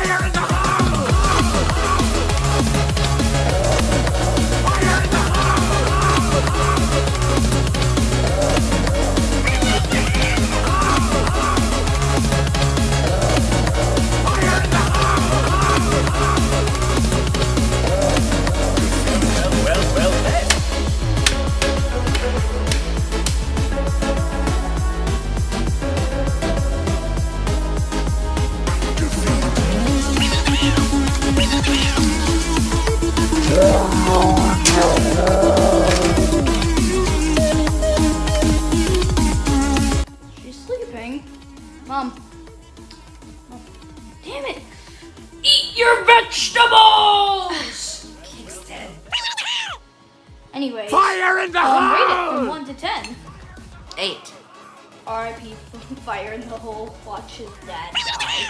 Fire in the hole! Fire in the Well met. She's sleeping. Mom. Damn it. Eat your vegetables! King's dead. Anyways. Fire in the Rate it from hole! 1 to 10. 8. R.I.P. Fire in the hole. Watch his dad die.